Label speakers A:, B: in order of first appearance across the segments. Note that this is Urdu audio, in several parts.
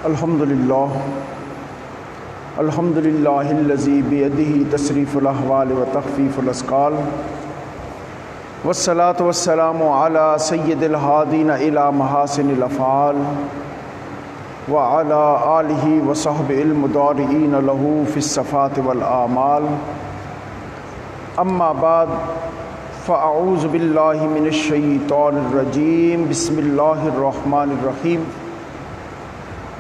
A: الحمد للہ الذی بیدہ تصریف الاحوال و تخفیف الاسقال والصلاة والسلام علی سید الہادین الی محاسن الافعال وعلی آلہ وصحبہ المدارعین لہ فی الصفات والاعمال اما بعد فاعوذ باللہ من الشیطان الرجیم بسم اللہ الرحمن الرحیم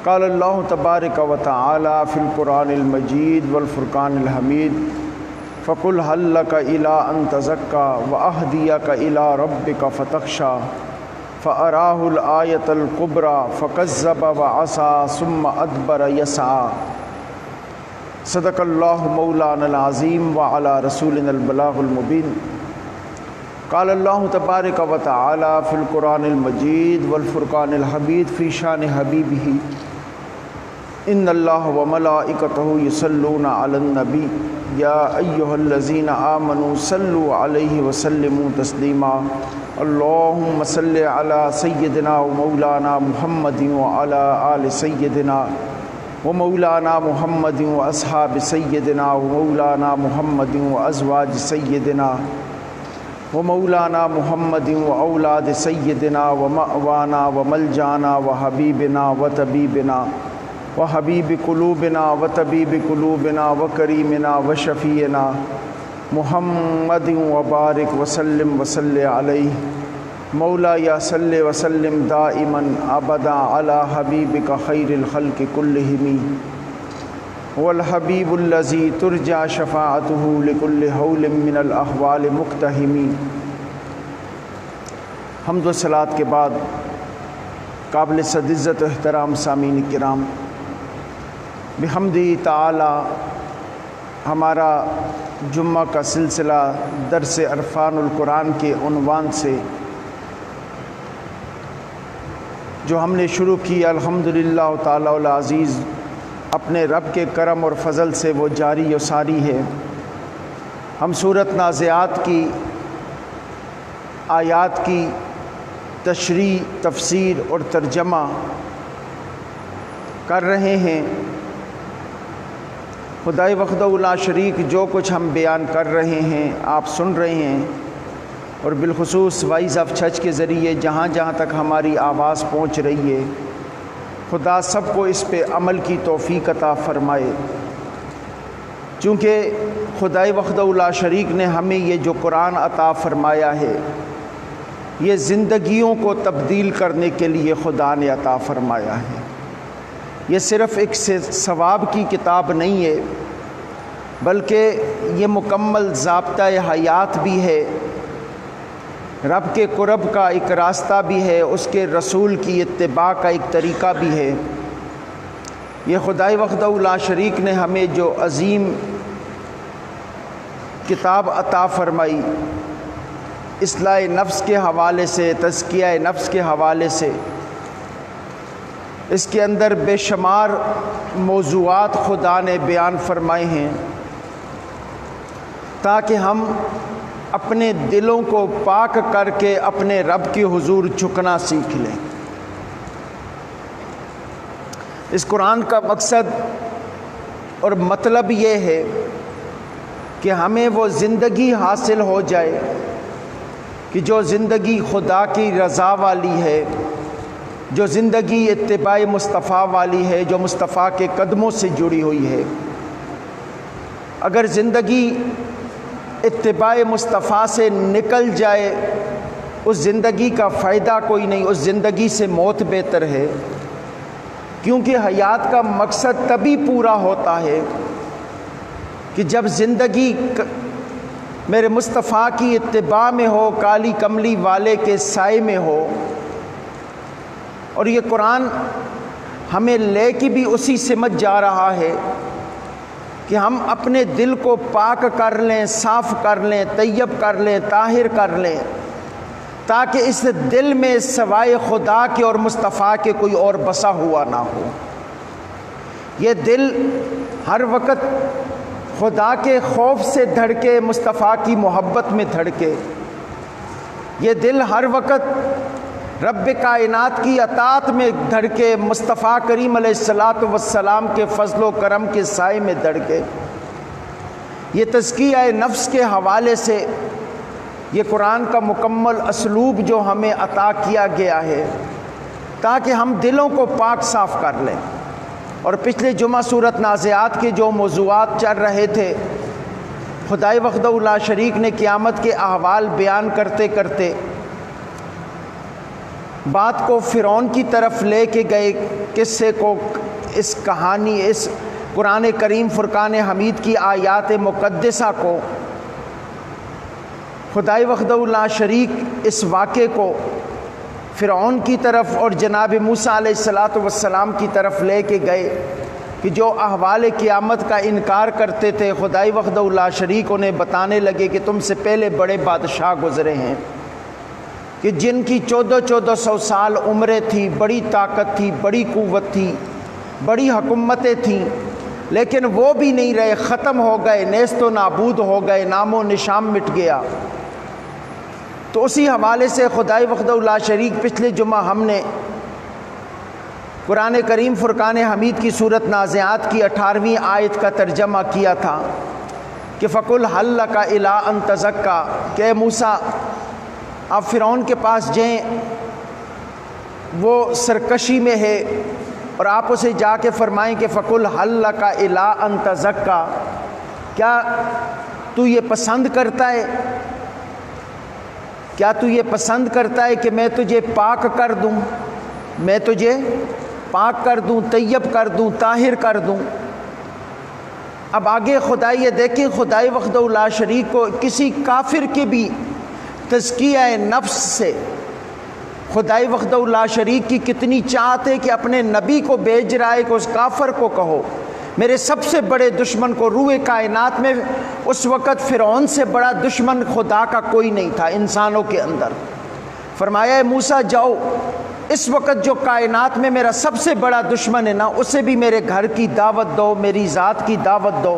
A: قال اللہ تبارک و تعالی فی القرآن المجید والفرقان الحمید فقل هل لک الی ان تزکی واہدیک الی ربک فتخشی فاراہ الآیۃ الکبری فکذب وعصی ثم ادبر یسعی صدق اللہ مولانا العظیم وعلی رسولنا البلاغ المبین قال اللہ تبارک و تعالی فی القرآن المجید والفرقان الحمید فی شان حبیبہ ان اللہ وملائکتہ یصلون علی النبی یا ایہا الذین آمنوا صلوا علیہ وسلموا تسلیما اللہم صل علی سیدنا و مولانا محمد وعلی آل سیدنا و مولانا محمد و اصحاب سیدنا و مولانا محمد و ازواج سیدنا و مولانا محمد و اولاد سیدنا و مأوانا و ملجانا و حبیبنا و طبیبنا و حبیب قلوبنا و طبیب قلوبنا و کریمنا و شفیعنا محمد و بارک وسلم وصلی علیہ مولا یا صلی وسلم دائما ابدا علی حبیبک خیر الخلق کلہم والحبیب الذی ترجى شفاعته لكل حول من الاحوال مقتحم۔ حمد و صلوات کے بعد قابل صد عزت و احترام سامعین کرام، بحمدہ تعالی ہمارا جمعہ کا سلسلہ درس عرفان القرآن کے عنوان سے جو ہم نے شروع کیا، الحمدللہ تعالی العزیز اپنے رب کے کرم اور فضل سے وہ جاری و ساری ہے۔ ہم سورۃ نازعات کی آیات کی تشریح، تفسیر اور ترجمہ کر رہے ہیں۔ خدائے وحدہ لا شریک جو کچھ ہم بیان کر رہے ہیں آپ سن رہے ہیں، اور بالخصوص وائس آف چرچ کے ذریعے جہاں جہاں تک ہماری آواز پہنچ رہی ہے، خدا سب کو اس پہ عمل کی توفیق عطا فرمائے، چونکہ خدائے وحدہ لا شریک نے ہمیں یہ جو قرآن عطا فرمایا ہے یہ زندگیوں کو تبدیل کرنے کے لیے خدا نے عطا فرمایا ہے۔ یہ صرف ایک ثواب کی کتاب نہیں ہے، بلکہ یہ مکمل ضابطہ حیات بھی ہے، رب کے قرب کا ایک راستہ بھی ہے، اس کے رسول کی اتباع کا ایک طریقہ بھی ہے۔ یہ خدائے وحدہ لا شریک نے ہمیں جو عظیم کتاب عطا فرمائی، اصلاح نفس کے حوالے سے، تزکیہ نفس کے حوالے سے، اس کے اندر بے شمار موضوعات خدا نے بیان فرمائے ہیں تاکہ ہم اپنے دلوں کو پاک کر کے اپنے رب کے حضور جھکنا سیکھ لیں۔ اس قرآن کا مقصد اور مطلب یہ ہے کہ ہمیں وہ زندگی حاصل ہو جائے کہ جو زندگی خدا کی رضا والی ہے، جو زندگی اتباع مصطفیٰ والی ہے، جو مصطفیٰ کے قدموں سے جڑی ہوئی ہے۔ اگر زندگی اتباع مصطفیٰ سے نکل جائے اس زندگی کا فائدہ کوئی نہیں، اس زندگی سے موت بہتر ہے، کیونکہ حیات کا مقصد تبھی پورا ہوتا ہے کہ جب زندگی میرے مصطفیٰ کی اتباع میں ہو، کالی کملی والے کے سائے میں ہو۔ اور یہ قرآن ہمیں لے کے بھی اسی سمت جا رہا ہے کہ ہم اپنے دل کو پاک کر لیں، صاف کر لیں، طیب کر لیں، طاہر کر لیں، تاکہ اس دل میں سوائے خدا کے اور مصطفیٰ کے کوئی اور بسا ہوا نہ ہو۔ یہ دل ہر وقت خدا کے خوف سے دھڑکے، مصطفیٰ کی محبت میں دھڑکے۔ یہ دل ہر وقت رب کائنات کی اطاعت میں دھڑکے، مصطفیٰ کریم علیہ الصلاۃ والسلام کے فضل و کرم کے سائے میں دھڑکے۔ یہ تزکیہ نفس کے حوالے سے یہ قرآن کا مکمل اسلوب جو ہمیں عطا کیا گیا ہے تاکہ ہم دلوں کو پاک صاف کر لیں۔ اور پچھلے جمعہ سورۃ نازعات کے جو موضوعات چل رہے تھے، خدائے وحدہ لا شریک نے قیامت کے احوال بیان کرتے کرتے بات کو فرعون کی طرف لے کے گئے، قصے کو، اس کہانی، اس قرآن کریم فرقان حمید کی آیات مقدسہ کو، خدائے وحدہ لا شریک اس واقعے کو فرعون کی طرف اور جناب موسیٰ علیہ الصلاۃ والسلام کی طرف لے کے گئے کہ جو احوال قیامت کا انکار کرتے تھے، خدائے وحدہ لا شریک انہیں بتانے لگے کہ تم سے پہلے بڑے بادشاہ گزرے ہیں کہ جن کی 1400 سال عمریں تھی، بڑی طاقت تھی، بڑی قوت تھی، بڑی حکومتیں تھیں، لیکن وہ بھی نہیں رہے، ختم ہو گئے، نیست و نابود ہو گئے، نام و نشان مٹ گیا۔ تو اسی حوالے سے خدائے وحدہ لا شریک پچھلے جمعہ ہم نے قرآن کریم فرقان حمید کی سورۃ نازعات کی 18ویں آیت کا ترجمہ کیا تھا کہ فَقُلْ هَلْ لَكَ إِلَىٰ أَن تَزَكَّىٰ، کہ موسیٰ آپ فرعون کے پاس جائیں، وہ سرکشی میں ہے، اور آپ اسے جا کے فرمائیں کہ فَقُلْ هَلْ لَكَ إِلَىٰ أَن تَزَكَّىٰ، کیا تو یہ پسند کرتا ہے، کیا تو یہ پسند کرتا ہے کہ میں تجھے پاک کر دوں، میں تجھے پاک کر دوں، طیب کر دوں، طاہر کر دوں۔ اب آگے خدائی یہ دیکھیں، خدائی وحدہ لا شریک کو کسی کافر کے بھی تزکیہ نفس سے خدائی وحدہ لا شریک کی کتنی چاہت ہے کہ اپنے نبی کو بھیج رہا ہے کہ اس کافر کو کہو میرے سب سے بڑے دشمن کو، روئے کائنات میں اس وقت فرعون سے بڑا دشمن خدا کا کوئی نہیں تھا انسانوں کے اندر، فرمایا اے موسیٰ جاؤ، اس وقت جو کائنات میں میرا سب سے بڑا دشمن ہے نا، اسے بھی میرے گھر کی دعوت دو، میری ذات کی دعوت دو،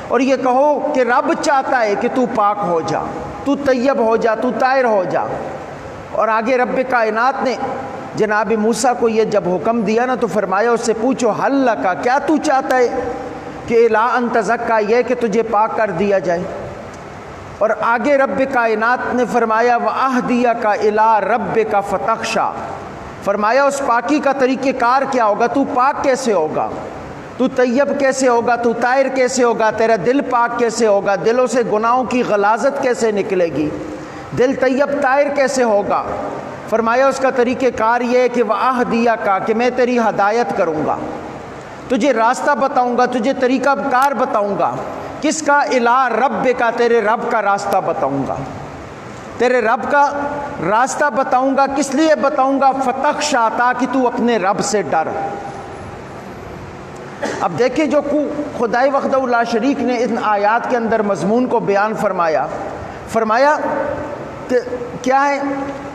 A: اور یہ کہو کہ رب چاہتا ہے کہ تو پاک ہو جا، تو طیب ہو جا، تو طاہر ہو جا۔ اور آگے رب کائنات نے جناب موسیٰ کو یہ جب حکم دیا نا تو فرمایا اس سے پوچھو هل لک، کیا تو چاہتا ہے کہ الا ان تزکا، یہ کہ تجھے پاک کر دیا جائے۔ اور آگے رب کائنات نے فرمایا وَأَهْدِيَكَ إِلَىٰ رَبِّكَ فَتَخْشَىٰ، فرمایا اس پاکی کا طریقہ کار کیا ہوگا، تو پاک کیسے ہوگا، تو طیب کیسے ہوگا، تو طاہر کیسے ہوگا، تیرا دل پاک کیسے ہوگا، دلوں سے گناہوں کی غلاظت کیسے نکلے گی، دل طیب طاہر کیسے ہوگا۔ فرمایا اس کا طریقہ کار یہ ہے کہ وَأَهْدِيَكَ، کہ میں تیری ہدایت کروں گا، تجھے راستہ بتاؤں گا، تجھے طریقہ کار بتاؤں گا، کس کا، اِلَىٰ رَبِّكَ، تیرے رب کا راستہ بتاؤں گا، تیرے رب کا راستہ بتاؤں گا۔ کس لیے بتاؤں گا؟ فَتَخْشَىٰ، تاکہ تو اپنے رب سے ڈر۔ اب دیکھیں جو خدائے وحدہ لا شریک نے ان آیات کے اندر مضمون کو بیان فرمایا کہ کیا ہے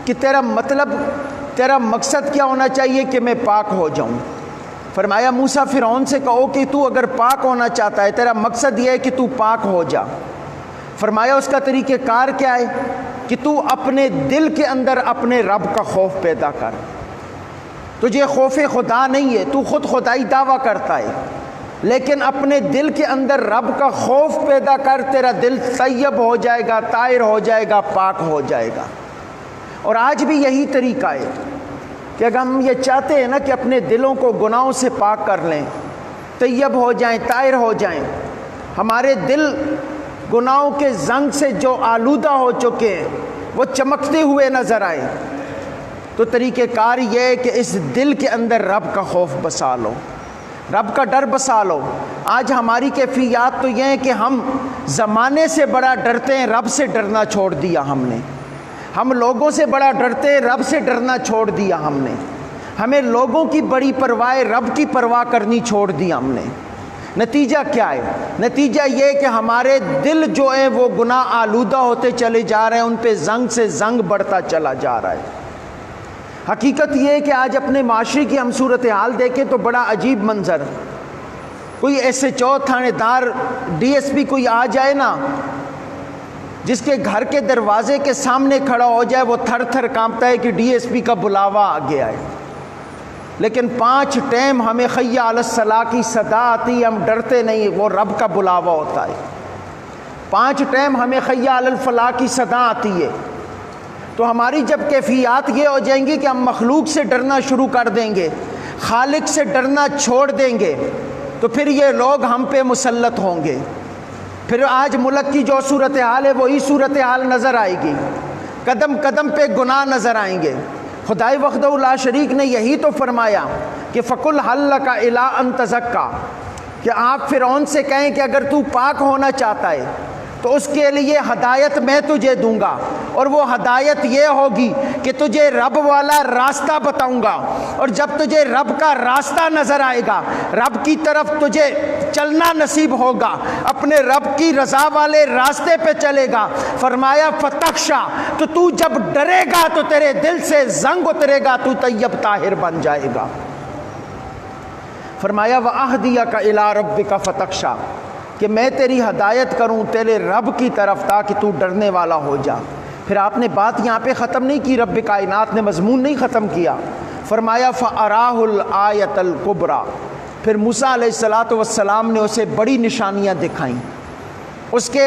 A: کہ تیرا مطلب، تیرا مقصد کیا ہونا چاہیے کہ میں پاک ہو جاؤں۔ فرمایا موسیٰ فرعون سے کہو کہ تو اگر پاک ہونا چاہتا ہے، تیرا مقصد یہ ہے کہ تو پاک ہو جا۔ فرمایا اس کا طریقہ کار کیا ہے کہ تو اپنے دل کے اندر اپنے رب کا خوف پیدا کر۔ تجھے خوف خدا نہیں ہے، تو خود خدائی دعویٰ کرتا ہے، لیکن اپنے دل کے اندر رب کا خوف پیدا کر، تیرا دل طیب ہو جائے گا، طاہر ہو جائے گا، پاک ہو جائے گا۔ اور آج بھی یہی طریقہ ہے کہ اگر ہم یہ چاہتے ہیں نا کہ اپنے دلوں کو گناہوں سے پاک کر لیں، طیب ہو جائیں، طاہر ہو جائیں، ہمارے دل گناہوں کے زنگ سے جو آلودہ ہو چکے ہیں وہ چمکتے ہوئے نظر آئے، تو طریقہ کار یہ ہے کہ اس دل کے اندر رب کا خوف بسا لو، رب کا ڈر بسا لو۔ آج ہماری کیفیات تو یہ ہے کہ ہم زمانے سے بڑا ڈرتے ہیں، رب سے ڈرنا چھوڑ دیا ہم نے۔ ہم لوگوں سے بڑا ڈرتے ہیں، رب سے ڈرنا چھوڑ دیا ہم نے۔ ہمیں لوگوں کی بڑی پرواہ، رب کی پرواہ کرنی چھوڑ دی ہم نے۔ نتیجہ کیا ہے؟ نتیجہ یہ کہ ہمارے دل جو ہیں وہ گناہ آلودہ ہوتے چلے جا رہے ہیں، ان پہ زنگ سے زنگ بڑھتا چلا جا رہا ہے۔ حقیقت یہ ہے کہ آج اپنے معاشرے کی ہم صورتحال دیکھیں تو بڑا عجیب منظر، کوئی ایس ایچ او، تھانے دار، ڈی ایس پی کوئی آ جائے نا، جس کے گھر کے دروازے کے سامنے کھڑا ہو جائے وہ تھر تھر کانپتا ہے کہ ڈی ایس پی کا بلاوا آ گیا ہے. لیکن 5 ٹائم ہمیں حی علی الصلاۃ کی صدا آتی ہے، ہم ڈرتے نہیں، وہ رب کا بلاوا ہوتا ہے. 5 ٹائم ہمیں حی علی الفلاح کی صدا آتی ہے. تو ہماری جب کیفیات یہ ہو جائیں گی کہ ہم مخلوق سے ڈرنا شروع کر دیں گے، خالق سے ڈرنا چھوڑ دیں گے، تو پھر یہ لوگ ہم پہ مسلط ہوں گے. پھر آج ملک کی جو صورتحال ہے وہی صورتحال نظر آئے گی، قدم قدم پہ گناہ نظر آئیں گے. خدائے وحدہ لا شریک نے یہی تو فرمایا کہ فَقُلْ هَلْ لَكَ إِلَىٰ أَن تَزَكَّىٰ، کہ آپ فرعون سے کہیں کہ اگر تو پاک ہونا چاہتا ہے تو اس کے لیے ہدایت میں تجھے دوں گا، اور وہ ہدایت یہ ہوگی کہ تجھے رب والا راستہ بتاؤں گا. اور جب تجھے رب کا راستہ نظر آئے گا، رب کی طرف تجھے چلنا نصیب ہوگا، اپنے رب کی رضا والے راستے پہ چلے گا. فرمایا فتخشا، تو جب ڈرے گا تو تیرے دل سے زنگ اترے گا، تو طیب طاہر بن جائے گا. فرمایا وَأَهْدِيَكَ إِلَىٰ رَبِّكَ فَتَخْشَىٰ، کہ میں تیری ہدایت کروں تیرے رب کی طرف تاکہ تو ڈرنے والا ہو جا. پھر آپ نے بات یہاں پہ ختم نہیں کی، رب کائنات نے مضمون نہیں ختم کیا. فرمایا فَأَرَاهُ الْآيَةَ الْكُبْرَىٰ، پھر موسیٰ علیہ السلام نے اسے بڑی نشانیاں دکھائیں اس کے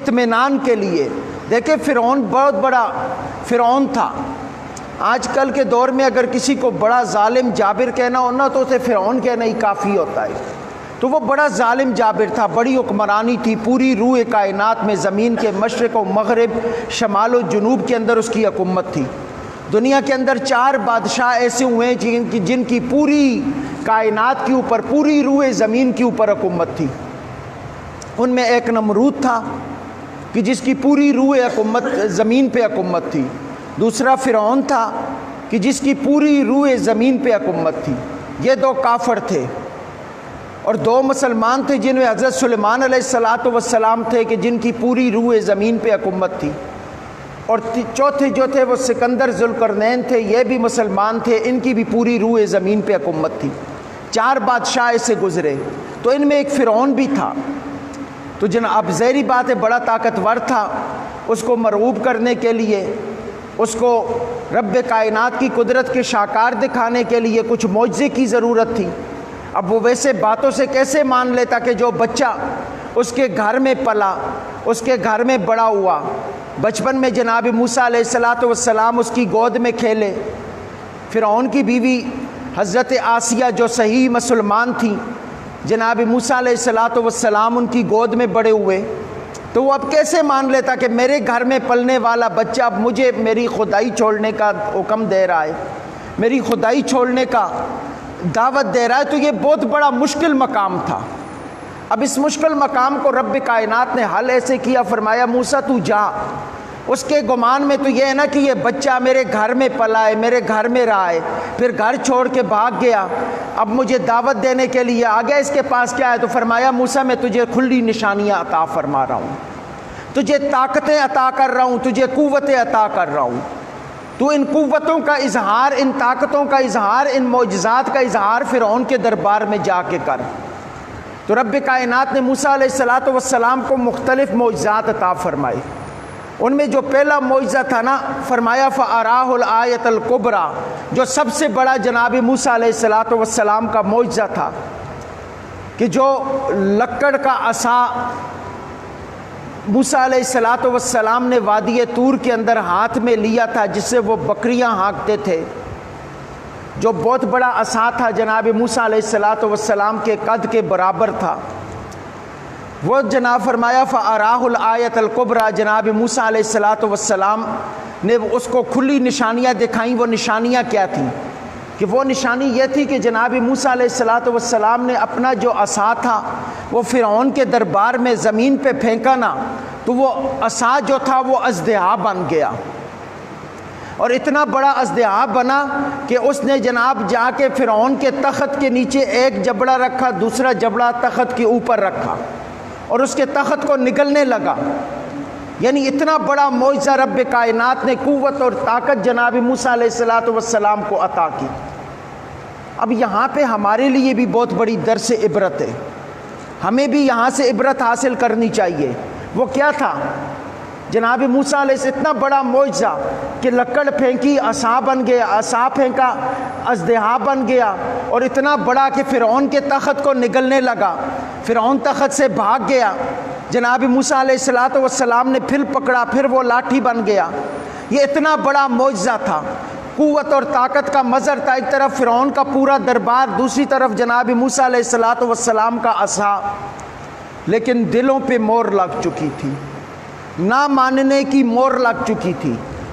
A: اطمینان کے لیے. دیکھیں فرعون بہت بڑا فرعون تھا. آج کل کے دور میں اگر کسی کو بڑا ظالم جابر کہنا ہو نا تو اسے فرعون کہنا ہی کافی ہوتا ہے. تو وہ بڑا ظالم جابر تھا، بڑی حکمرانی تھی، پوری روح کائنات میں زمین کے مشرق و مغرب، شمال و جنوب کے اندر اس کی حکومت تھی. دنیا کے اندر 4 بادشاہ ایسے ہوئے ہیں جن کی پوری کائنات کے اوپر، پوری روح زمین کے اوپر حکومت تھی. ان میں ایک نمرود تھا کہ جس کی پوری روح حکومت زمین پہ حکومت تھی. دوسرا فرعون تھا کہ جس کی پوری روح زمین پہ حکومت تھی. یہ 2 کافر تھے. اور 2 مسلمان تھے جن میں حضرت سلیمان علیہ السلام تھے کہ جن کی پوری روح زمین پہ حکومت تھی. اور چوتھے جو تھے وہ سکندر ذوالقرنین تھے، یہ بھی مسلمان تھے، ان کی بھی پوری روح زمین پہ حکومت تھی. 4 بادشاہ ایسے گزرے. تو ان میں ایک فرعون بھی تھا. تو اب ظاہری بات ہے بڑا طاقتور تھا، اس کو مرعوب کرنے کے لیے، اس کو رب کائنات کی قدرت کے شاکار دکھانے کے لیے کچھ معجزے کی ضرورت تھی. اب وہ ویسے باتوں سے کیسے مان لیتا کہ جو بچہ اس کے گھر میں پلا، اس کے گھر میں بڑا ہوا، بچپن میں جناب موسیٰ علیہ السلام اس کی گود میں کھیلے. فرعون کی بیوی حضرت آسیہ جو صحیح مسلمان تھیں، جناب موسیٰ علیہ السلام ان کی گود میں بڑے ہوئے. تو وہ اب کیسے مان لیتا کہ میرے گھر میں پلنے والا بچہ اب مجھے میری خدائی چھوڑنے کا حکم دے رہا ہے، میری خدائی چھوڑنے کا دعوت دے رہا ہے. تو یہ بہت بڑا مشکل مقام تھا. اب اس مشکل مقام کو رب کائنات نے حل ایسے کیا، فرمایا موسیٰ تو جا. اس کے گمان میں تو یہ ہے نا کہ یہ بچہ میرے گھر میں پلا ہے، میرے گھر میں رہا ہے، پھر گھر چھوڑ کے بھاگ گیا، اب مجھے دعوت دینے کے لیے آ گیا، اس کے پاس کیا ہے؟ تو فرمایا موسیٰ میں تجھے کھلی نشانیاں عطا فرما رہا ہوں، تجھے طاقتیں عطا کر رہا ہوں، تجھے قوتیں عطا کر رہا ہوں. تو ان قوتوں کا اظہار، ان طاقتوں کا اظہار، ان معجزات کا اظہار فرعون کے دربار میں جا کے کر. تو رب کائنات نے موسیٰ علیہ السلام کو مختلف معجزات عطا فرمائے. ان میں جو پہلا معجزہ تھا نا، فرمایا فَأَرَاهُ الْآيَةَ الْكُبْرَىٰ، جو سب سے بڑا جناب موسیٰ علیہ السلام کا معجزہ تھا کہ جو لکڑ کا عصا موسیٰ علیہ السلام نے وادی طور کے اندر ہاتھ میں لیا تھا، جس سے وہ بکریاں ہانکتے تھے، جو بہت بڑا عصا تھا، جناب موسیٰ علیہ السلام کے قد کے برابر تھا. وہ جناب فرمایا فَأَرَاهُ الْآيَةَ الْكُبْرَىٰ، جناب موسیٰ علیہ السلام نے اس کو کھلی نشانیاں دکھائیں. وہ نشانیاں کیا تھیں؟ کہ وہ نشانی یہ تھی کہ جناب موسیٰ علیہ السلام نے اپنا جو عصا تھا وہ فرعون کے دربار میں زمین پہ پھینکا نا، تو وہ عصا جو تھا وہ اژدہا بن گیا. اور اتنا بڑا اژدہا بنا کہ اس نے جناب جا کے فرعون کے تخت کے نیچے ایک جبڑا رکھا، دوسرا جبڑا تخت کے اوپر رکھا، اور اس کے تخت کو نگلنے لگا. یعنی اتنا بڑا معجزہ رب کائنات نے قوت اور طاقت جناب موسیٰ علیہ السلام کو عطا کی. اب یہاں پہ ہمارے لیے بھی بہت بڑی درس عبرت ہے، ہمیں بھی یہاں سے عبرت حاصل کرنی چاہیے. وہ کیا تھا جناب موسیٰ علیہ السلام اتنا بڑا معجزہ کہ لکڑ پھینکی عصا بن گیا، عصا پھینکا اژدہا بن گیا، اور اتنا بڑا کہ فرعون کے تخت کو نگلنے لگا، فرعون تخت سے بھاگ گیا، جناب موسیٰ علیہ السلام نے پھر پکڑا، پھر وہ لاٹھی بن گیا۔ یہ اتنا بڑا معجزہ تھا، قوت اور طاقت کا مظہر تھا، ایک طرف فرعون کا پورا دربار، دوسری طرف جناب موسیٰ علیہ السلام کا عصا، لیکن دلوں پہ مور لگ چکی تھی، نہ ماننے کی مور لگ چکی تھی۔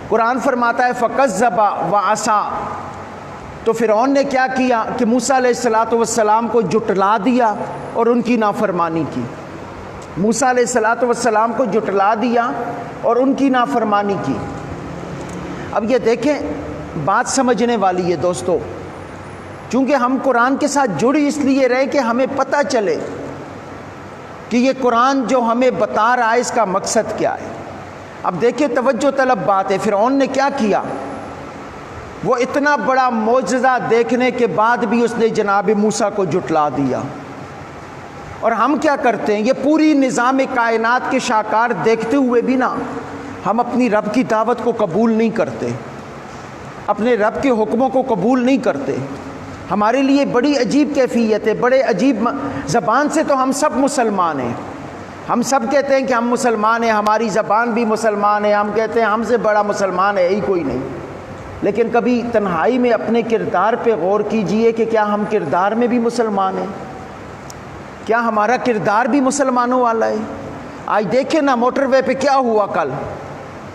A: قرآن فرماتا ہے فَكَذَّبَ وَعَصَىٰ، تو فرعون نے کیا کیا کہ موسیٰ علیہ السلام کو جھٹلا دیا اور ان کی نافرمانی کی، موسیٰ علیہ السلام کو جھٹلا دیا اور ان کی نافرمانی کی۔ اب یہ دیکھیں، بات سمجھنے والی ہے دوستو، چونکہ ہم قرآن کے ساتھ جڑی اس لیے رہے کہ ہمیں پتہ چلے کہ یہ قرآن جو ہمیں بتا رہا ہے اس کا مقصد کیا ہے۔ اب دیکھیں، توجہ طلب بات ہے، فرعون نے کیا کیا؟ وہ اتنا بڑا معجزہ دیکھنے کے بعد بھی اس نے جناب موسیٰ کو جھٹلا دیا۔ اور ہم کیا کرتے ہیں؟ یہ پوری نظام کائنات کے شاہکار دیکھتے ہوئے بھی نا ہم اپنی رب کی دعوت کو قبول نہیں کرتے، اپنے رب کے حکموں کو قبول نہیں کرتے۔ ہمارے لیے بڑی عجیب کیفیت ہے، بڑے عجیب زبان سے تو ہم سب مسلمان ہیں، ہم سب کہتے ہیں کہ ہم مسلمان ہیں، ہماری زبان بھی مسلمان ہے، ہم کہتے ہیں ہم سے بڑا مسلمان ہے ہی کوئی نہیں، لیکن کبھی تنہائی میں اپنے کردار پہ غور کیجئے کہ کیا ہم کردار میں بھی مسلمان ہیں؟ کیا ہمارا کردار بھی مسلمانوں والا ہے؟ آج دیکھیں نا موٹر وے پہ کیا ہوا کل،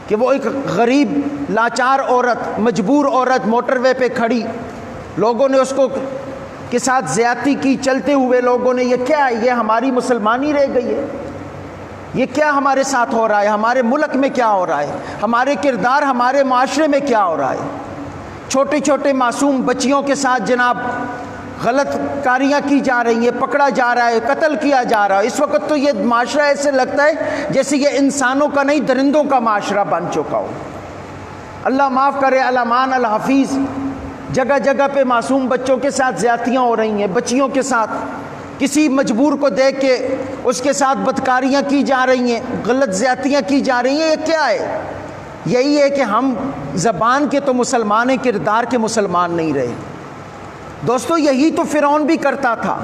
A: کہ وہ ایک غریب لاچار عورت، مجبور عورت موٹر وے پہ کھڑی، لوگوں نے اس کو کے ساتھ زیادتی کی، چلتے ہوئے لوگوں نے، یہ کیا ہے؟ یہ ہماری مسلمانی رہ گئی ہے؟ یہ کیا ہمارے ساتھ ہو رہا ہے؟ ہمارے ملک میں کیا ہو رہا ہے؟ ہمارے کردار ہمارے معاشرے میں کیا ہو رہا ہے؟ چھوٹے چھوٹے معصوم بچیوں کے ساتھ جناب غلط کاریاں کی جا رہی ہیں، پکڑا جا رہا ہے، قتل کیا جا رہا ہے۔ اس وقت تو یہ معاشرہ ایسے لگتا ہے جیسے یہ انسانوں کا نہیں درندوں کا معاشرہ بن چکا ہو۔ اللہ معاف کرے، علمان الحفیظ، جگہ جگہ پہ معصوم بچوں کے ساتھ زیادتیاں ہو رہی ہیں، بچیوں کے ساتھ، کسی مجبور کو دیکھ کے اس کے ساتھ بدکاریاں کی جا رہی ہیں، غلط زیادتیاں کی جا رہی ہیں۔ یہ کیا ہے؟ یہی ہے کہ ہم زبان کے تو مسلمان ہیں، کردار کے مسلمان نہیں رہے۔ دوستو یہی تو فرعون بھی کرتا تھا۔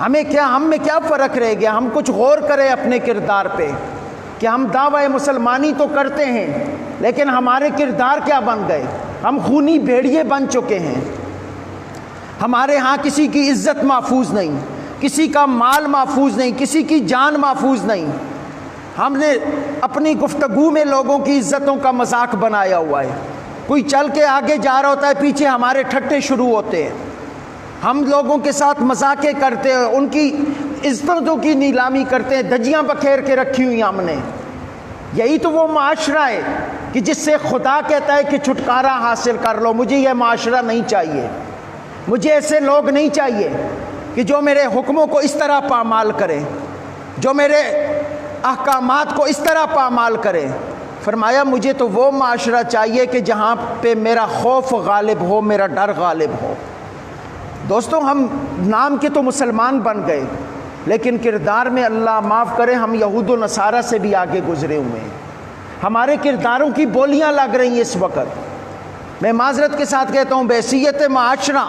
A: ہم میں کیا فرق رہ گیا؟ ہم کچھ غور کریں اپنے کردار پہ کہ ہم دعوی مسلمانی تو کرتے ہیں لیکن ہمارے کردار کیا بن گئے؟ ہم خونی بھیڑیے بن چکے ہیں۔ ہمارے ہاں کسی کی عزت محفوظ نہیں، کسی کا مال محفوظ نہیں، کسی کی جان محفوظ نہیں۔ ہم نے اپنی گفتگو میں لوگوں کی عزتوں کا مذاق بنایا ہوا ہے۔ کوئی چل کے آگے جا رہا ہوتا ہے، پیچھے ہمارے ٹھٹے شروع ہوتے ہیں، ہم لوگوں کے ساتھ مذاقیں کرتے ہیں، ان کی عزتوں کی نیلامی کرتے ہیں، دھجیاں بکھیر کے رکھی ہوئی ہم نے۔ یہی تو وہ معاشرہ ہے کہ جس سے خدا کہتا ہے کہ چھٹکارا حاصل کر لو۔ مجھے یہ معاشرہ نہیں چاہیے، مجھے ایسے لوگ نہیں چاہیے کہ جو میرے حکموں کو اس طرح پامال کرے، جو میرے احکامات کو اس طرح پامال کرے۔ فرمایا مجھے تو وہ معاشرہ چاہیے کہ جہاں پہ میرا خوف غالب ہو، میرا ڈر غالب ہو۔ دوستوں ہم نام کے تو مسلمان بن گئے لیکن کردار میں اللہ معاف کرے ہم یہود و نصارہ سے بھی آگے گزرے ہوئے ہیں۔ ہمارے کرداروں کی بولیاں لگ رہی ہیں اس وقت۔ میں معذرت کے ساتھ کہتا ہوں، بحیثیت معاشرہ،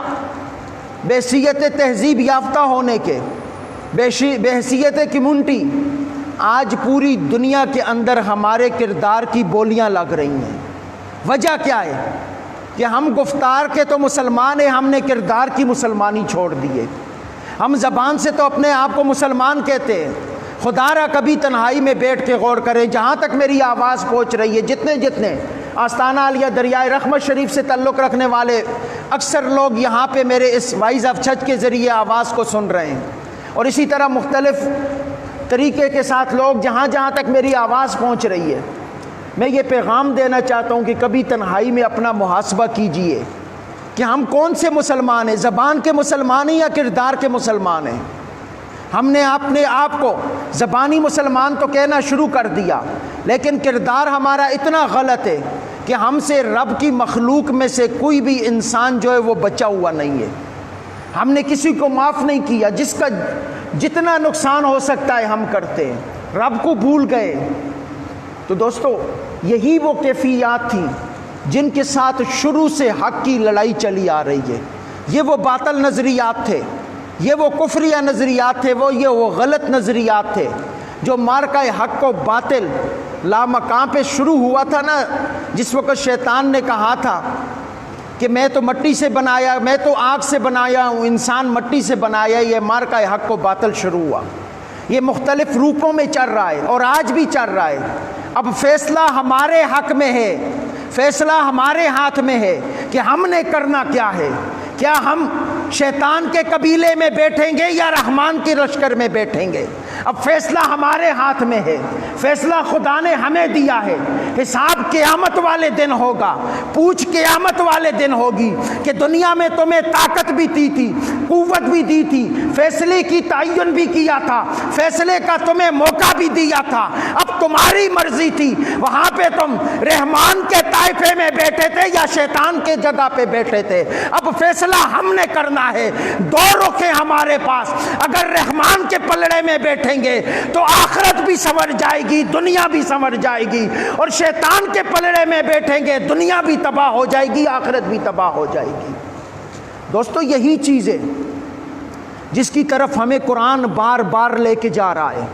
A: بحیثیت تہذیب یافتہ ہونے کے، بحیثیت کمیونٹی، آج پوری دنیا کے اندر ہمارے کردار کی بولیاں لگ رہی ہیں۔ وجہ کیا ہے؟ کہ ہم گفتار کے تو مسلمان ہیں، ہم نے کردار کی مسلمانی چھوڑ دی ہے۔ ہم زبان سے تو اپنے آپ کو مسلمان کہتے ہیں، خدا را کبھی تنہائی میں بیٹھ کے غور کریں، جہاں تک میری آواز پہنچ رہی ہے، جتنے آستانہ عالیہ دریائے رحمت شریف سے تعلق رکھنے والے اکثر لوگ یہاں پہ میرے اس وائز آف چرچ کے ذریعے آواز کو سن رہے ہیں، اور اسی طرح مختلف طریقے کے ساتھ لوگ جہاں تک میری آواز پہنچ رہی ہے، میں یہ پیغام دینا چاہتا ہوں کہ کبھی تنہائی میں اپنا محاسبہ کیجئے کہ ہم کون سے مسلمان ہیں، زبان کے مسلمان ہیں یا کردار کے مسلمان ہیں۔ ہم نے اپنے آپ کو زبانی مسلمان تو کہنا شروع کر دیا لیکن کردار ہمارا اتنا غلط ہے کہ ہم سے رب کی مخلوق میں سے کوئی بھی انسان جو ہے وہ بچا ہوا نہیں ہے۔ ہم نے کسی کو معاف نہیں کیا، جس کا جتنا نقصان ہو سکتا ہے ہم کرتے ہیں۔ رب کو بھول گئے، تو دوستو یہی وہ کیفیات تھیں جن کے ساتھ شروع سے حق کی لڑائی چلی آ رہی ہے. یہ وہ باطل نظریات تھے، یہ وہ کفریہ نظریات تھے، وہ غلط نظریات تھے جو مارکہ حق و باطل لامکان پہ شروع ہوا تھا نا. جس وقت شیطان نے کہا تھا کہ میں تو مٹی سے بنایا، میں تو آگ سے بنایا ہوں، انسان مٹی سے بنایا، یہ مارکہ حق و باطل شروع ہوا. یہ مختلف روپوں میں چل رہا ہے اور آج بھی چل رہا ہے. اب فیصلہ ہمارے حق میں ہے، فیصلہ ہمارے ہاتھ میں ہے کہ ہم نے کرنا کیا ہے. کیا ہم شیطان کے قبیلے میں بیٹھیں گے یا رحمان کے لشکر میں بیٹھیں گے؟ اب فیصلہ ہمارے ہاتھ میں ہے، فیصلہ خدا نے ہمیں دیا ہے. حساب قیامت والے دن ہوگا، پوچھ قیامت والے دن ہوگی کہ دنیا میں تمہیں طاقت بھی دی تھی، قوت بھی دی تھی، فیصلے کی تعین بھی کیا تھا، فیصلے کا تمہیں موقع بھی دیا تھا، اب تمہاری مرضی تھی. وہاں پہ تم رحمان کے طائفے میں بیٹھے تھے یا شیطان کے جگہ پہ بیٹھے تھے. اب فیصلہ ہم نے کرنا ہے. دو رخ ہیں ہمارے پاس. اگر رحمان کے پلڑے میں بیٹھیں گے تو آخرت بھی سنور جائے گی، دنیا بھی سنور جائے گی، اور شیطان کے پلڑے میں بیٹھیں گے دنیا بھی تباہ ہو جائے گی، آخرت بھی تباہ ہو جائے گی. دوستو یہی چیز ہے جس کی طرف ہمیں قرآن بار بار لے کے جا رہا ہے،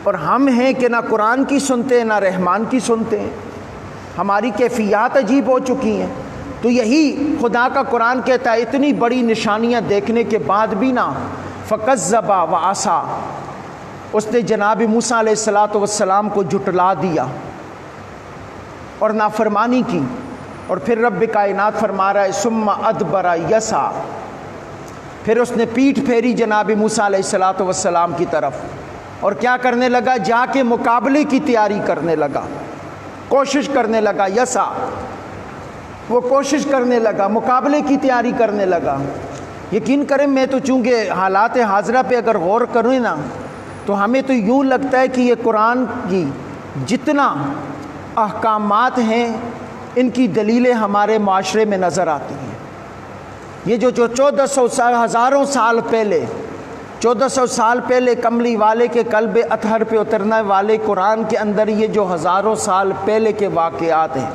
A: اور ہم ہیں کہ نہ قرآن کی سنتے ہیں نہ رحمان کی سنتے ہیں. ہماری کیفیات عجیب ہو چکی ہیں. تو یہی خدا کا قرآن کہتا ہے اتنی بڑی نشانیاں دیکھنے کے بعد بھی نہ فَكَذَّبَ وَعَصَىٰ، اس نے جناب موسیٰ علیہ السلام کو جھٹلا دیا اور نافرمانی کی. اور پھر رب کائنات فرما رہا ہے ثُمَّ أَدْبَرَ يَسْعَىٰ، پھر اس نے پیٹھ پھیری جناب موسیٰ علیہ السلام کی طرف، اور کیا کرنے لگا؟ جا کے مقابلے کی تیاری کرنے لگا، کوشش کرنے لگا. یسعیٰ، وہ کوشش کرنے لگا، مقابلے کی تیاری کرنے لگا. یقین کریں میں تو چونکہ حالات حاضرہ پہ اگر غور کریں نا تو ہمیں تو یوں لگتا ہے کہ یہ قرآن کی جتنا احکامات ہیں ان کی دلیلیں ہمارے معاشرے میں نظر آتی ہیں. یہ جو 1400 سال، ہزاروں سال پہلے، 1400 سال پہلے کملی والے کے قلب اطہر پہ اترنے والے قرآن کے اندر یہ جو ہزاروں سال پہلے کے واقعات ہیں،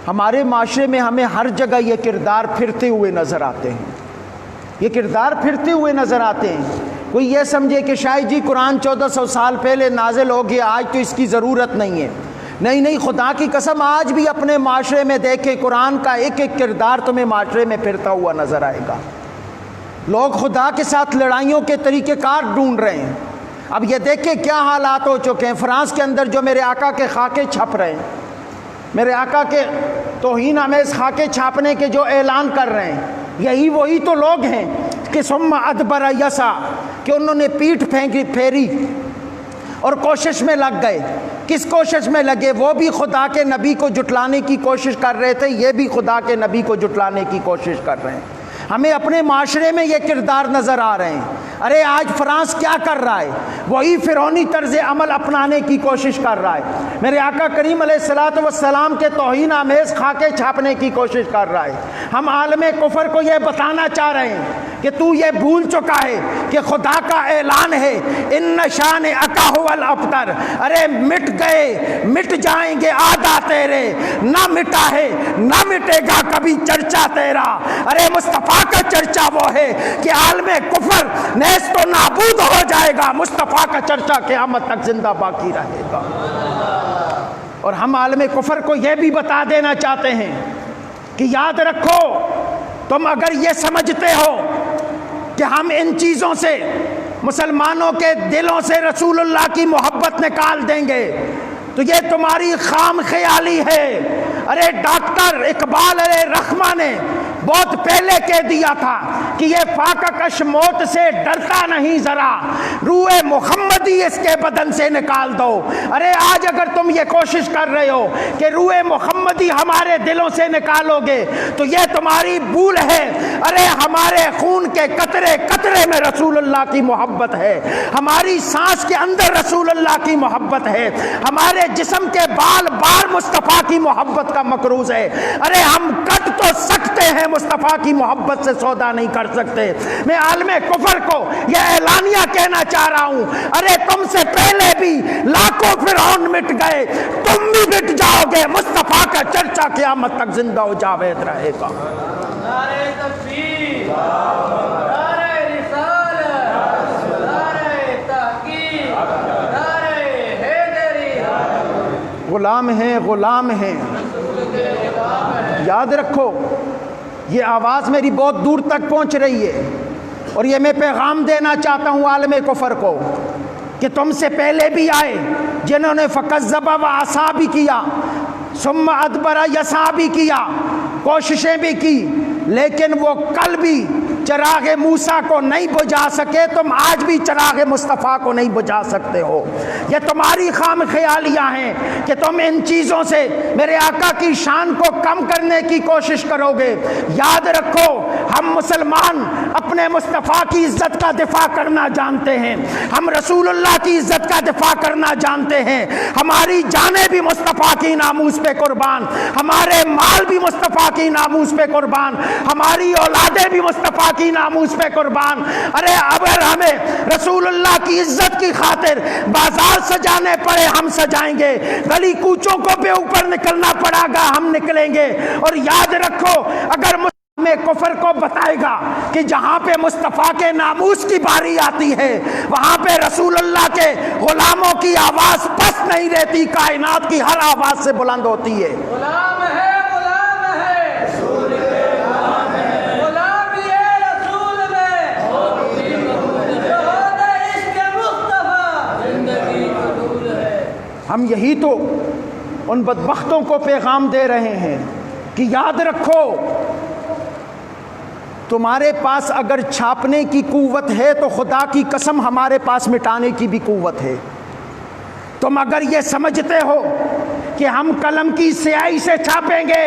A: ہمارے معاشرے میں ہمیں ہر جگہ یہ کردار پھرتے ہوئے نظر آتے ہیں. یہ کردار پھرتے ہوئے نظر آتے ہیں. کوئی یہ سمجھے کہ شاید جی قرآن 1400 سال پہلے نازل ہو گیا، آج تو اس کی ضرورت نہیں ہے. نہیں، خدا کی قسم آج بھی اپنے معاشرے میں دیکھے قرآن کا ایک ایک کردار تمہیں معاشرے میں پھرتا ہوا نظر آئے گا. لوگ خدا کے ساتھ لڑائیوں کے طریقہ کار ڈھونڈ رہے ہیں. اب یہ دیکھیں کیا حالات ہو چکے ہیں. فرانس کے اندر جو میرے آقا کے خاکے چھپ رہے ہیں، میرے آقا کے توہین آمیز خاکے چھاپنے کے جو اعلان کر رہے ہیں، یہی وہی تو لوگ ہیں کہ ثم ادبر یسعیٰ، کہ انہوں نے پیٹھ پھیری اور کوشش میں لگ گئے. کس کوشش میں لگے؟ وہ بھی خدا کے نبی کو جھٹلانے کی کوشش کر رہے تھے، یہ بھی خدا کے نبی کو جھٹلانے کی کوشش کر رہے ہیں. ہمیں اپنے معاشرے میں یہ کردار نظر آ رہے ہیں. ارے آج فرانس کیا کر رہا ہے؟ وہی فرعونی طرز عمل اپنانے کی کوشش کر رہا ہے. میرے آقا کریم علیہ السلام کے توہین آمیز خاکے چھاپنے کی کوشش کر رہا ہے. ہم عالم کفر کو یہ بتانا چاہ رہے ہیں کہ تو یہ بھول چکا ہے کہ خدا کا اعلان ہے ان شانئک ھو الابتر. ارے مٹ گئے، مٹ جائیں گے آدھا تیرے، نہ مٹا ہے نہ مٹے گا کبھی چرچا تیرا. ارے مصطفیٰ کا چرچا وہ ہے کہ عالم کفر نیست و نابود ہو جائے گا، مصطفیٰ کا چرچا قیامت تک زندہ باقی رہے گا. اور ہم عالم کفر کو یہ بھی بتا دینا چاہتے ہیں کہ یاد رکھو، تم اگر یہ سمجھتے ہو کہ ہم ان چیزوں سے مسلمانوں کے دلوں سے رسول اللہ کی محبت نکال دیں گے تو یہ تمہاری خام خیالی ہے. ارے ڈاکٹر اقبال علیہ رحمہ نے بہت پہلے کہہ دیا تھا کہ یہ فاقہ کش موت سے ڈرتا نہیں ذرا، روح محمدی اس کے بدن سے نکال دو. ارے آج اگر تم یہ کوشش کر رہے ہو کہ روح محمدی ہمارے دلوں سے نکالو گے تو یہ تمہاری بھول ہے.
B: ارے ہمارے خون کے قطرے قطرے میں رسول اللہ کی محبت ہے، ہماری سانس کے اندر رسول اللہ کی محبت ہے، ہمارے جسم کے بال بال مصطفیٰ کی محبت کا مقروض ہے۔ ارے ہم کٹ تو سکتے ہیں، مصطفیٰ کی محبت سے سودا نہیں کر سکتے۔ میں عالم کفر کو یہ اعلانیہ کہنا چاہ رہا ہوں، ارے تم سے پہلے بھی لاکھوں فرعون مٹ گئے، تم بھی مٹ جاؤ گے، مصطفیٰ کا چرچا قیامت تک زندہ و جاوید رہے گا۔
C: نعرہ تکبیر، نعرہ رسالت، نعرہ تحقیق، نعرہ حیدری۔
B: غلام ہیں، غلام ہیں، یاد رکھو یہ آواز میری بہت دور تک پہنچ رہی ہے، اور یہ میں پیغام دینا چاہتا ہوں عالم کفر کو کہ تم سے پہلے بھی آئے جنہوں نے فکذب و عصا بھی کیا، ثم ادبر یسع بھی کیا، کوششیں بھی کی، لیکن وہ کل بھی چراغ موسیٰ کو نہیں بجھا سکے، تم آج بھی چراغ مصطفیٰ کو نہیں بجھا سکتے ہو۔ یہ تمہاری خام خیالیاں ہیں کہ تم ان چیزوں سے میرے آقا کی شان کو کم کرنے کی کوشش کرو گے۔ یاد رکھو ہم مسلمان اپنے مصطفیٰ کی عزت کا دفاع کرنا جانتے ہیں، ہم رسول اللہ کی عزت کا دفاع کرنا جانتے ہیں، ہماری جانیں بھی مصطفیٰ کی ناموس پہ قربان، ہمارے مال بھی مصطفیٰ کی ناموس پہ قربان، ہماری اولادیں بھی مصطفیٰ کی ناموس پہ قربان۔ ارے اگر ہمیں رسول اللہ کی عزت کی خاطر بازار سجانے پڑے ہم سجائیں گے، گلی کوچوں کو بے اوپر نکلنا پڑا گا ہم نکلیں گے۔ اور یاد رکھو اگر میں کفر کو بتائے گا کہ جہاں پہ مصطفیٰ کے ناموس کی باری آتی ہے وہاں پہ رسول اللہ کے غلاموں کی آواز پست نہیں رہتی، کائنات کی ہر آواز سے بلند ہوتی ہے۔
C: غلام ہے، غلام ہے، رسول ہے، غلام ہے، غلام یہ رسول میں، شہادہ عشق مصطفیٰ، زندگی قبول ہے۔
B: ہم یہی تو ان بدبختوں کو پیغام دے رہے ہیں کہ یاد رکھو تمہارے پاس اگر چھاپنے کی قوت ہے تو خدا کی قسم ہمارے پاس مٹانے کی بھی قوت ہے۔ تم اگر یہ سمجھتے ہو کہ ہم قلم کی سیاہی سے چھاپیں گے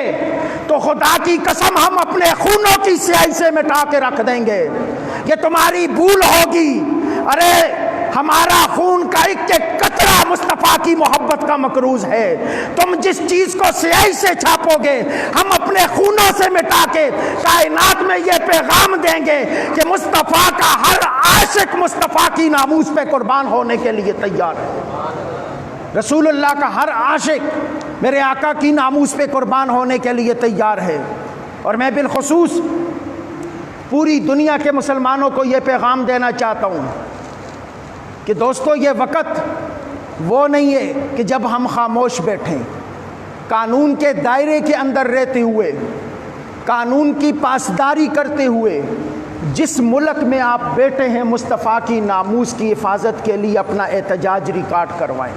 B: تو خدا کی قسم ہم اپنے خونوں کی سیاہی سے مٹا کے رکھ دیں گے، یہ تمہاری بھول ہوگی۔ ارے ہمارا خون کا ایک ایک قطرہ مصطفیٰ کی محبت کا مقروض ہے۔ تم جس چیز کو سیاہی سے چھاپو گے ہم اپنے خونوں سے مٹا کے کائنات میں یہ پیغام دیں گے کہ مصطفیٰ کا ہر عاشق مصطفیٰ کی ناموس پہ قربان ہونے کے لیے تیار ہے۔ رسول اللہ کا ہر عاشق میرے آقا کی ناموس پہ قربان ہونے کے لیے تیار ہے۔ اور میں بالخصوص پوری دنیا کے مسلمانوں کو یہ پیغام دینا چاہتا ہوں کہ دوستو یہ وقت وہ نہیں ہے کہ جب ہم خاموش بیٹھیں۔ قانون کے دائرے کے اندر رہتے ہوئے، قانون کی پاسداری کرتے ہوئے جس ملک میں آپ بیٹھے ہیں مصطفیٰ کی ناموس کی حفاظت کے لیے اپنا احتجاج ریکارڈ کروائیں۔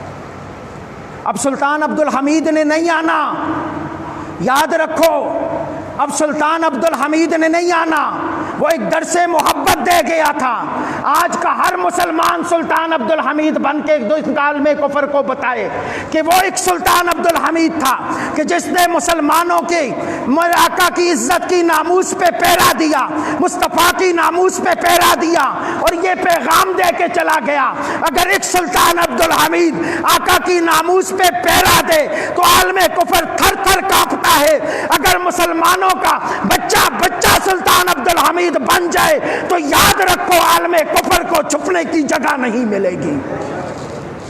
B: اب سلطان عبدالحمید نے نہیں آنا، یاد رکھو اب سلطان عبدالحمید نے نہیں آنا، وہ ایک درس محبت دے گیا تھا۔ آج کا ہر مسلمان سلطان عبدالحمید بن کے عالم کفر کو بتائے کہ وہ ایک سلطان عبدالحمید تھا کہ جس نے مسلمانوں کی آقا کی عزت کی ناموس پہ پیرا دیا، مصطفیٰ کی ناموس پہ پیرا دیا اور یہ پیغام دے کے چلا گیا۔ اگر ایک سلطان عبدالحمید آقا کی ناموس پہ پیرا دے تو عالم کفر تھر تھر کانپتا ہے۔ اگر مسلمانوں کا بچہ بچہ سلطان عبدالحمید بن جائے تو یاد رکھو عالم کفر کو چھپنے کی جگہ نہیں ملے گی،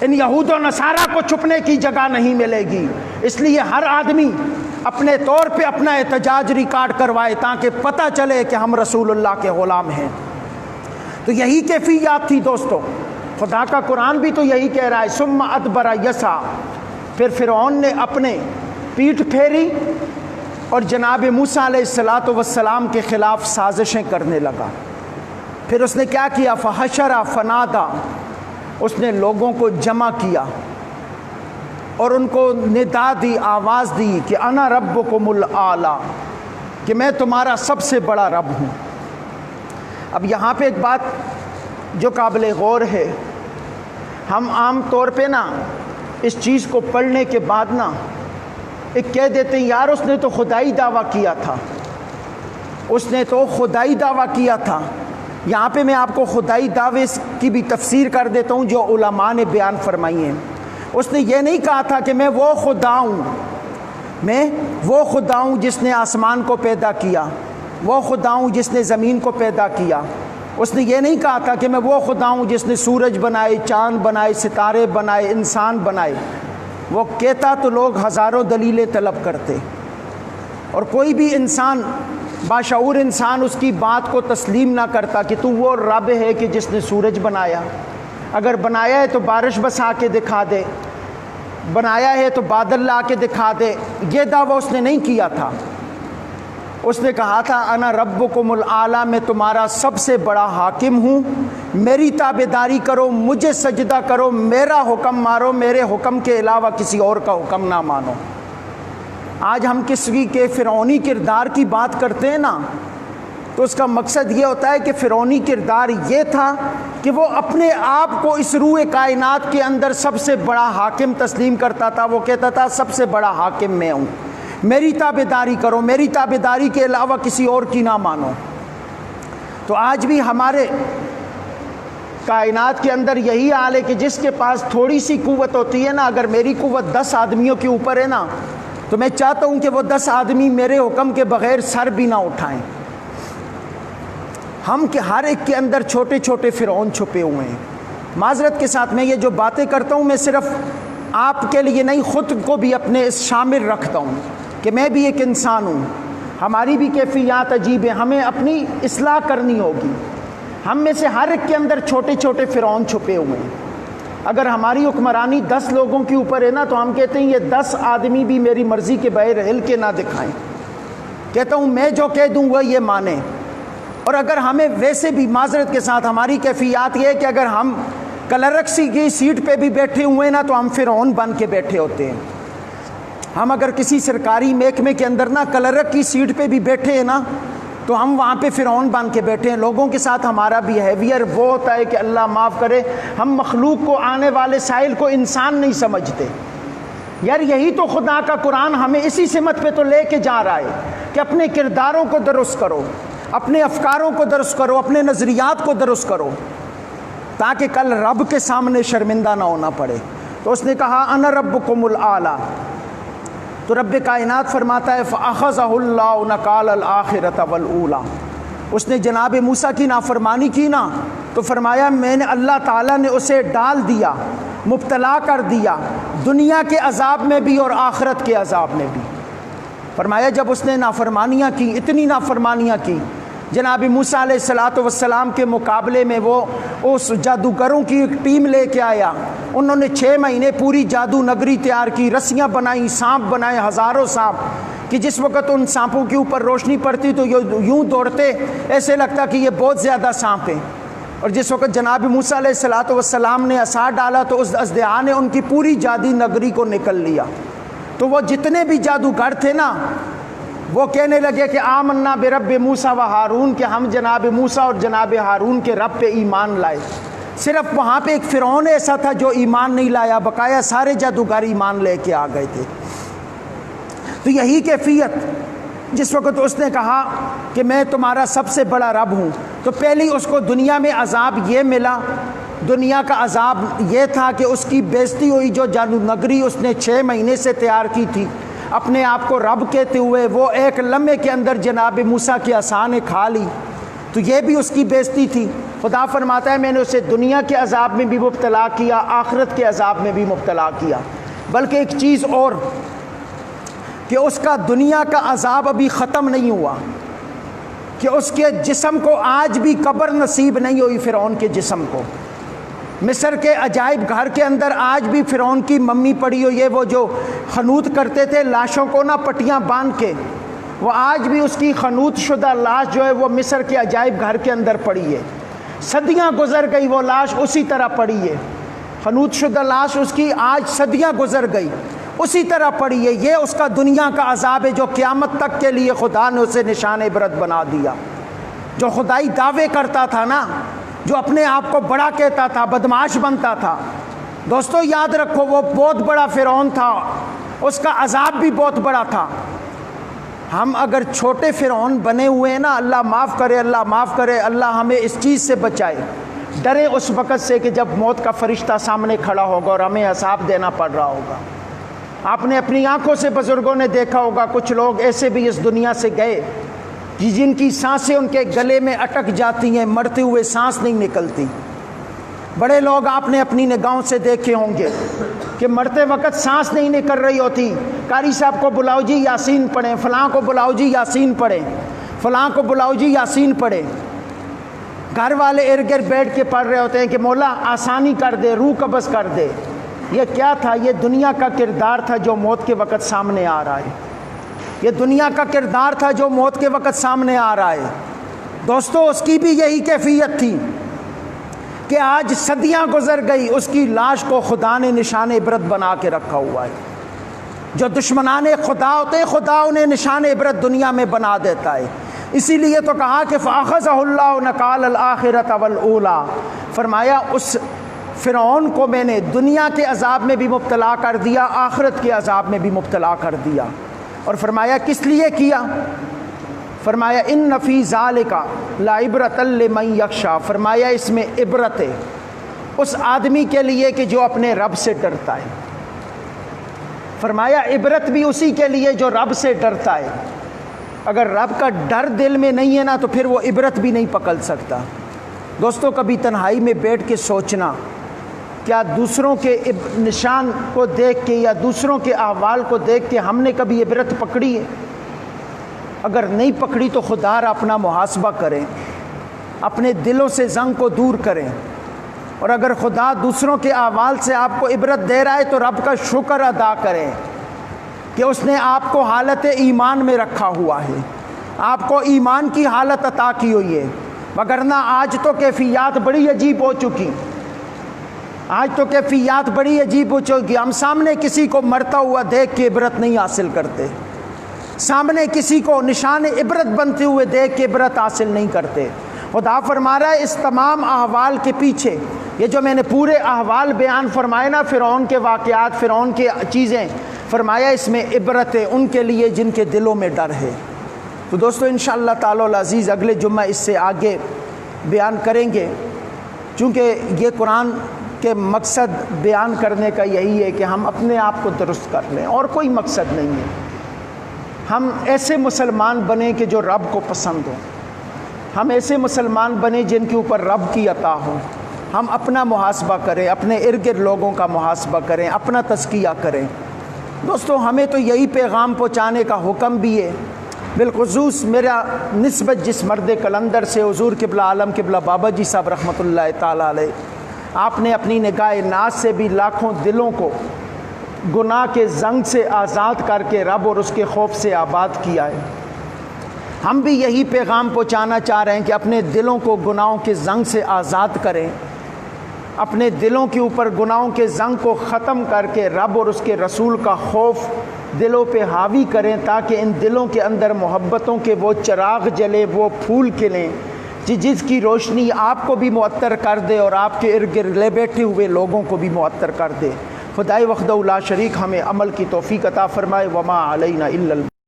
B: ان یہود و نصارہ کو چھپنے کی جگہ نہیں ملے گی۔ اس لیے ہر آدمی اپنے طور پہ اپنا احتجاج ریکارڈ کروائے تاکہ پتہ چلے کہ ہم رسول اللہ کے غلام ہیں۔ تو یہی کیفیات تھی دوستو، خدا کا قرآن بھی تو یہی کہہ رہا ہے ثم ادبر یسع، پھر فرعون نے اپنے پیٹھ پھیری اور جناب موسیٰ علیہ السلام کے خلاف سازشیں کرنے لگا۔ پھر اس نے کیا کیا؟ فحشر فنادا، اس نے لوگوں کو جمع کیا اور ان کو ندا دی، آواز دی کہ انا ربکم الاعلی، کہ میں تمہارا سب سے بڑا رب ہوں۔ اب یہاں پہ ایک بات جو قابل غور ہے، ہم عام طور پہ نا اس چیز کو پڑھنے کے بعد نا ایک کہہ دیتے ہیں یار اس نے تو خدائی دعویٰ کیا تھا، اس نے تو خدائی دعویٰ کیا تھا. یہاں پہ میں آپ کو خدائی دعوے کی بھی تفسیر کر دیتا ہوں جو علماء نے بیان فرمائی ہیں. اس نے یہ نہیں کہا تھا کہ میں وہ خدا ہوں، میں وہ خدا ہوں جس نے آسمان کو پیدا کیا، وہ خدا ہوں جس نے زمین کو پیدا کیا. اس نے یہ نہیں کہا تھا کہ میں وہ خدا ہوں جس نے سورج بنائے، چاند بنائے، ستارے بنائے، انسان بنائے. وہ کہتا تو لوگ ہزاروں دلیلیں طلب کرتے، اور کوئی بھی انسان، باشعور انسان اس کی بات کو تسلیم نہ کرتا کہ تو وہ رب ہے کہ جس نے سورج بنایا. اگر بنایا ہے تو بارش بسا کے دکھا دے، بنایا ہے تو بادل لا کے دکھا دے. یہ دعویٰ اس نے نہیں کیا تھا. اس نے کہا تھا انا ربکم الاعلی، میں تمہارا سب سے بڑا حاکم ہوں، میری تابعداری کرو، مجھے سجدہ کرو، میرا حکم مارو، میرے حکم کے علاوہ کسی اور کا حکم نہ مانو. آج ہم کسی کے فرعونی کردار کی بات کرتے ہیں نا، تو اس کا مقصد یہ ہوتا ہے کہ فرعونی کردار یہ تھا کہ وہ اپنے آپ کو اس روح کائنات کے اندر سب سے بڑا حاکم تسلیم کرتا تھا. وہ کہتا تھا سب سے بڑا حاکم میں ہوں، میری تابعداری کرو، میری تابعداری کے علاوہ کسی اور کی نہ مانو. تو آج بھی ہمارے کائنات کے اندر یہی حال ہے کہ جس کے پاس تھوڑی سی قوت ہوتی ہے نا، اگر میری قوت 10 آدمیوں کے اوپر ہے نا، تو میں چاہتا ہوں کہ وہ 10 آدمی میرے حکم کے بغیر سر بھی نہ اٹھائیں. ہم کہ ہر ایک کے اندر چھوٹے چھوٹے فرعون چھپے ہوئے ہیں. معذرت کے ساتھ میں یہ جو باتیں کرتا ہوں، میں صرف آپ کے لیے نہیں، خود کو بھی اپنے اس شامل رکھتا ہوں کہ میں بھی ایک انسان ہوں، ہماری بھی کیفیات عجیب ہیں، ہمیں اپنی اصلاح کرنی ہوگی. ہم میں سے ہر ایک کے اندر چھوٹے چھوٹے فرعون چھپے ہوئے ہیں. اگر ہماری حکمرانی 10 لوگوں کے اوپر ہے نا، تو ہم کہتے ہیں یہ 10 آدمی بھی میری مرضی کے بغیر ہل کے نہ دکھائیں. کہتا ہوں میں جو کہہ دوں وہ یہ مانیں. اور اگر ہمیں ویسے بھی معذرت کے ساتھ ہماری کیفیات یہ ہے کہ اگر ہم کلرکسی کی سیٹ پہ بھی بیٹھے ہوئے نا، تو ہم فرعون بن کے بیٹھے ہوتے ہیں. ہم اگر کسی سرکاری محکمے کے اندر نا کلرک کی سیٹ پہ بھی بیٹھے ہیں نا، تو ہم وہاں پہ فرعون بن کے بیٹھے ہیں. لوگوں کے ساتھ ہمارا بیہیویئر وہ ہوتا ہے کہ اللہ معاف کرے، ہم مخلوق کو، آنے والے سائل کو انسان نہیں سمجھتے. یار یہی تو خدا کا قرآن ہمیں اسی سمت پہ تو لے کے جا رہا ہے کہ اپنے کرداروں کو درست کرو، اپنے افکاروں کو درست کرو، اپنے نظریات کو درست کرو، تاکہ کل رب کے سامنے شرمندہ نہ ہونا پڑے. تو اس نے کہا انا ربکم الاعلی. تو رب کائنات فرماتا ہے فَأَخَذَهُ اللَّهُ نَكَالَ الْآخِرَةَ وَالْأُولَى. اس نے جناب موسیٰ کی نافرمانی کی نا، تو فرمایا میں نے، اللہ تعالیٰ نے اسے ڈال دیا، مبتلا کر دیا، دنیا کے عذاب میں بھی اور آخرت کے عذاب میں بھی. فرمایا جب اس نے نافرمانیاں کی، اتنی نافرمانیاں کی، جناب موسیٰ علیہ الصلوۃ والسلام کے مقابلے میں وہ اس جادوگروں کی ایک ٹیم لے کے آیا. انہوں نے 6 مہینے پوری جادو نگری تیار کی، رسیاں بنائیں، سانپ بنائے، ہزاروں سانپ، کہ جس وقت ان سانپوں کے اوپر روشنی پڑتی تو یوں دوڑتے، ایسے لگتا کہ یہ بہت زیادہ سانپ ہیں. اور جس وقت جناب موسیٰ علیہ الصلوۃ والسلام نے عصا ڈالا تو اس اژدہا نے ان کی پوری جادی نگری کو نکل لیا. تو وہ جتنے بھی جادوگر تھے نا، وہ کہنے لگے کہ آمنا برب موسیٰ و ہارون، کہ ہم جناب موسیٰ اور جناب ہارون کے رب پہ ایمان لائے. صرف وہاں پہ ایک فرعون ایسا تھا جو ایمان نہیں لایا، بقایا سارے جادوگر ایمان لے کے آ گئے تھے. تو یہی کیفیت جس وقت اس نے کہا کہ میں تمہارا سب سے بڑا رب ہوں، تو پہلی اس کو دنیا میں عذاب یہ ملا. دنیا کا عذاب یہ تھا کہ اس کی بےزتی ہوئی، جو جادو نگری اس نے 6 مہینے سے تیار کی تھی، اپنے آپ کو رب کہتے ہوئے، وہ ایک لمحے کے اندر جناب موسیٰ کی عصا نے کھا لی. تو یہ بھی اس کی بےزتی تھی. خدا فرماتا ہے میں نے اسے دنیا کے عذاب میں بھی مبتلا کیا، آخرت کے عذاب میں بھی مبتلا کیا. بلکہ ایک چیز اور، کہ اس کا دنیا کا عذاب ابھی ختم نہیں ہوا، کہ اس کے جسم کو آج بھی قبر نصیب نہیں ہوئی. فرعون کے جسم کو مصر کے عجائب گھر کے اندر آج بھی فرعون کی ممی پڑی ہوئی ہے. وہ جو خنوت کرتے تھے لاشوں کو نا پٹیاں باندھ کے، وہ آج بھی اس کی خنوت شدہ لاش جو ہے وہ مصر کے عجائب گھر کے اندر پڑی ہے. صدیاں گزر گئی، وہ لاش اسی طرح پڑی ہے. خنوت شدہ لاش اس کی آج صدیاں گزر گئی، اسی طرح پڑی ہے. یہ اس کا دنیا کا عذاب ہے جو قیامت تک کے لیے خدا نے اسے نشان عبرت بنا دیا. جو خدائی دعوے کرتا تھا نا، جو اپنے آپ کو بڑا کہتا تھا، بدمعاش بنتا تھا، دوستو یاد رکھو وہ بہت بڑا فرعون تھا، اس کا عذاب بھی بہت بڑا تھا. ہم اگر چھوٹے فرعون بنے ہوئے ہیں نا، اللہ معاف کرے، اللہ معاف کرے، اللہ ہمیں اس چیز سے بچائے، ڈرے اس وقت سے کہ جب موت کا فرشتہ سامنے کھڑا ہوگا اور ہمیں حساب دینا پڑ رہا ہوگا۔ آپ نے اپنی آنکھوں سے بزرگوں نے دیکھا ہوگا، کچھ لوگ ایسے بھی اس دنیا سے گئے کہ جن کی سانسیں ان کے گلے میں اٹک جاتی ہیں، مرتے ہوئے سانس نہیں نکلتی۔ بڑے لوگ آپ نے اپنی نگاہوں سے دیکھے ہوں گے کہ مرتے وقت سانس نہیں نکل رہی ہوتی، قاری صاحب کو بلاؤ جی یاسین پڑھیں، فلاں کو بلاؤ جی یاسین پڑھیں، فلاں کو بلاؤ جی یاسین پڑھیں۔ گھر والے ارد گرد بیٹھ کے پڑھ رہے ہوتے ہیں کہ مولا آسانی کر دے، روح قبض کر دے۔ یہ کیا تھا؟ یہ دنیا کا کردار تھا جو موت کے وقت سامنے آ رہا ہے۔ یہ دنیا کا کردار تھا جو موت کے وقت سامنے آ رہا ہے۔ دوستو، اس کی بھی یہی کیفیت تھی کہ آج صدیاں گزر گئی، اس کی لاش کو خدا نے نشان عبرت بنا کے رکھا ہوا ہے۔ جو دشمنان خدا ہوتے ہیں، خدا انہیں نشان عبرت دنیا میں بنا دیتا ہے۔ اسی لیے تو کہا کہ فَأَخَذَهُ اللَّهُ نَكَالَ الْآخِرَةَ وَالْأُولَىٰ، فرمایا اس فرعون کو میں نے دنیا کے عذاب میں بھی مبتلا کر دیا، آخرت کے عذاب میں بھی مبتلا کر دیا۔ اور فرمایا کس لیے کیا؟ فرمایا ان فی ذالک لعبرۃ لمن یخشی، فرمایا اس میں عبرت ہے اس آدمی کے لیے کہ جو اپنے رب سے ڈرتا ہے۔ فرمایا عبرت بھی اسی کے لیے جو رب سے ڈرتا ہے۔ اگر رب کا ڈر دل میں نہیں ہے نا تو پھر وہ عبرت بھی نہیں پکڑ سکتا۔ دوستو، کبھی تنہائی میں بیٹھ کے سوچنا، کیا دوسروں کے نشان کو دیکھ کے یا دوسروں کے احوال کو دیکھ کے ہم نے کبھی عبرت پکڑی ہے؟ اگر نہیں پکڑی تو خدا را اپنا محاسبہ کریں، اپنے دلوں سے زنگ کو دور کریں، اور اگر خدا دوسروں کے احوال سے آپ کو عبرت دے رہا ہے تو رب کا شکر ادا کریں کہ اس نے آپ کو حالت ایمان میں رکھا ہوا ہے، آپ کو ایمان کی حالت عطا کی ہوئی ہے۔ وگرنہ آج تو کیفیات بڑی عجیب ہو چکی، آج تو کیفیات بڑی عجیب ہو چکی۔ ہم سامنے کسی کو مرتا ہوا دیکھ کے عبرت نہیں حاصل کرتے، سامنے کسی کو نشان عبرت بنتے ہوئے دیکھ کے عبرت حاصل نہیں کرتے۔ خدا فرما رہا ہے اس تمام احوال کے پیچھے، یہ جو میں نے پورے احوال بیان فرمائے نا، فرعون کے واقعات، فرعون کے چیزیں، فرمایا اس میں عبرت ہے ان کے لیے جن کے دلوں میں ڈر ہے۔ تو دوستو انشاءاللہ تعالی العزیز اگلے جمعہ اس سے آگے بیان کریں گے، چونکہ یہ قرآن کے مقصد بیان کرنے کا یہی ہے کہ ہم اپنے آپ کو درست کر لیں، اور کوئی مقصد نہیں ہے۔ ہم ایسے مسلمان بنیں کہ جو رب کو پسند ہو، ہم ایسے مسلمان بنیں جن کے اوپر رب کی عطا ہو۔ ہم اپنا محاسبہ کریں، اپنے ارد گرد لوگوں کا محاسبہ کریں، اپنا تزکیہ کریں۔ دوستو، ہمیں تو یہی پیغام پہنچانے کا حکم بھی ہے۔ بالخصوص میرا نسبت جس مرد کلندر سے، حضور قبلہ عالم قبلہ بابا جی صاحب رحمۃ اللہ تعالیٰ علیہ، آپ نے اپنی نگاہ ناز سے بھی لاکھوں دلوں کو گناہ کے زنگ سے آزاد کر کے رب اور اس کے خوف سے آباد کیا ہے۔ ہم بھی یہی پیغام پہنچانا چاہ رہے ہیں کہ اپنے دلوں کو گناہوں کے زنگ سے آزاد کریں، اپنے دلوں کے اوپر گناہوں کے زنگ کو ختم کر کے رب اور اس کے رسول کا خوف دلوں پہ حاوی کریں، تاکہ ان دلوں کے اندر محبتوں کے وہ چراغ جلے، وہ پھول کھلیں جس کی روشنی آپ کو بھی معطر کر دے اور آپ کے ارد گرد بیٹھے ہوئے لوگوں کو بھی معطر کر دے۔ خدائے وحدہ لا شریک ہمیں عمل کی توفیق عطا فرمائے۔ وما علینا الا